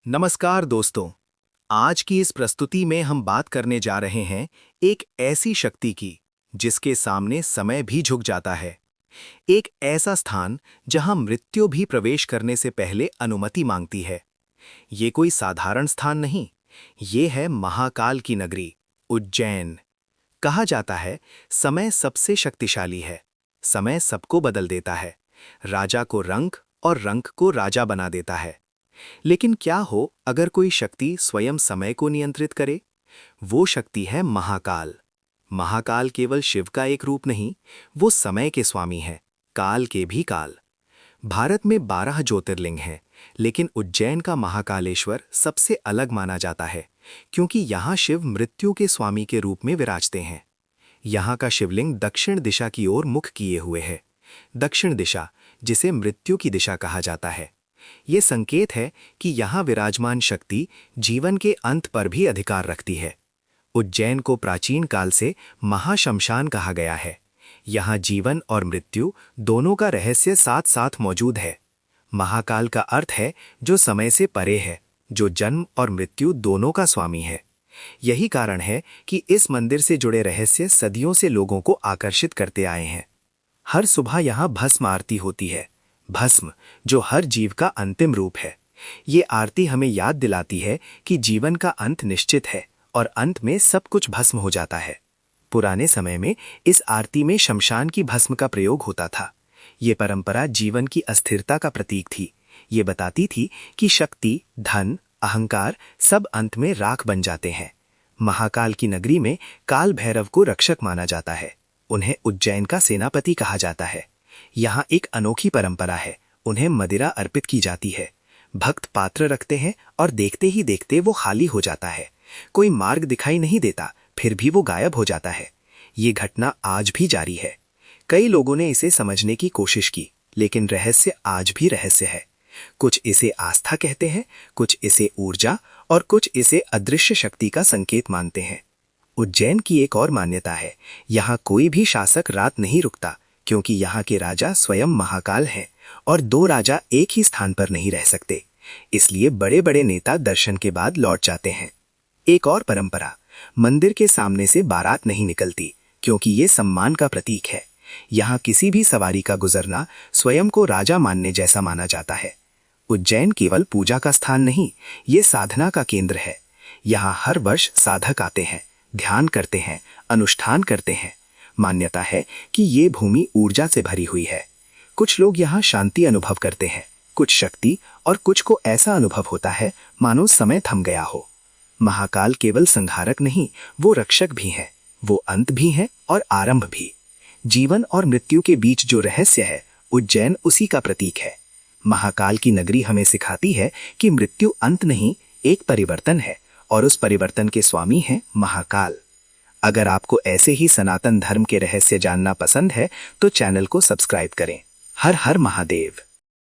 नमस्कार दोस्तों। आज की इस प्रस्तुति में हम बात करने जा रहे हैं एक ऐसी शक्ति की जिसके सामने समय भी झुक जाता है। एक ऐसा स्थान जहां मृत्यु भी प्रवेश करने से पहले अनुमति मांगती है। ये कोई साधारण स्थान नहीं, ये है महाकाल की नगरी उज्जैन। कहा जाता है समय सबसे शक्तिशाली है, समय सबको बदल देता है, राजा को रंक और रंक को राजा बना देता है। लेकिन क्या हो अगर कोई शक्ति स्वयं समय को नियंत्रित करे? वो शक्ति है महाकाल। महाकाल केवल शिव का एक रूप नहीं, वो समय के स्वामी है, काल के भी काल। भारत में 12 ज्योतिर्लिंग हैं, लेकिन उज्जैन का महाकालेश्वर सबसे अलग माना जाता है, क्योंकि यहाँ शिव मृत्यु के स्वामी के रूप में विराजते हैं। यहाँ का शिवलिंग दक्षिण दिशा की ओर मुख किए हुए है। दक्षिण दिशा, जिसे मृत्यु की दिशा कहा जाता है। ये संकेत है कि यहाँ विराजमान शक्ति जीवन के अंत पर भी अधिकार रखती है। उज्जैन को प्राचीन काल से महाशमशान कहा गया है। यहाँ जीवन और मृत्यु दोनों का रहस्य साथ साथ मौजूद है। महाकाल का अर्थ है जो समय से परे है, जो जन्म और मृत्यु दोनों का स्वामी है। यही कारण है कि इस मंदिर से जुड़े रहस्य सदियों से लोगों को आकर्षित करते आए हैं। हर सुबह यहाँ भस्म आरती होती है। भस्म, जो हर जीव का अंतिम रूप है। ये आरती हमें याद दिलाती है कि जीवन का अंत निश्चित है और अंत में सब कुछ भस्म हो जाता है। पुराने समय में इस आरती में शमशान की भस्म का प्रयोग होता था। ये परंपरा जीवन की अस्थिरता का प्रतीक थी। ये बताती थी कि शक्ति, धन, अहंकार सब अंत में राख बन जाते हैं। महाकाल की नगरी में काल भैरव को रक्षक माना जाता है। उन्हें उज्जैन का सेनापति कहा जाता है। यहाँ एक अनोखी परंपरा है, उन्हें मदिरा अर्पित की जाती है। भक्त पात्र रखते हैं और देखते ही देखते वो खाली हो जाता है। कोई मार्ग दिखाई नहीं देता, फिर भी वो गायब हो जाता है। ये घटना आज भी जारी है। कई लोगों ने इसे समझने की कोशिश की, लेकिन रहस्य आज भी रहस्य है। कुछ इसे आस्था कहते हैं, कुछ इसे ऊर्जा और कुछ इसे अदृश्य शक्ति का संकेत मानते हैं। उज्जैन की एक और मान्यता है, यहाँ कोई भी शासक रात नहीं रुकता, क्योंकि यहाँ के राजा स्वयं महाकाल हैं और दो राजा एक ही स्थान पर नहीं रह सकते। इसलिए बड़े बड़े नेता दर्शन के बाद लौट जाते हैं। एक और परंपरा, मंदिर के सामने से बारात नहीं निकलती, क्योंकि ये सम्मान का प्रतीक है। यहाँ किसी भी सवारी का गुजरना स्वयं को राजा मानने जैसा माना जाता है। उज्जैन केवल पूजा का स्थान नहीं, ये साधना का केंद्र है। यहाँ हर वर्ष साधक आते हैं, ध्यान करते हैं, अनुष्ठान करते हैं। मान्यता है कि ये भूमि ऊर्जा से भरी हुई है। कुछ लोग यहाँ शांति अनुभव करते हैं, कुछ शक्ति, और कुछ को ऐसा अनुभव होता है मानो समय थम गया हो। महाकाल केवल संहारक नहीं, वो रक्षक भी है। वो अंत भी है और आरंभ भी। जीवन और मृत्यु के बीच जो रहस्य है, उज्जैन उसी का प्रतीक है। महाकाल की नगरी हमें सिखाती है कि मृत्यु अंत नहीं, एक परिवर्तन है, और उस परिवर्तन के स्वामी है महाकाल। अगर आपको ऐसे ही सनातन धर्म के रहस्य जानना पसंद है तो चैनल को सब्सक्राइब करें। हर हर महादेव।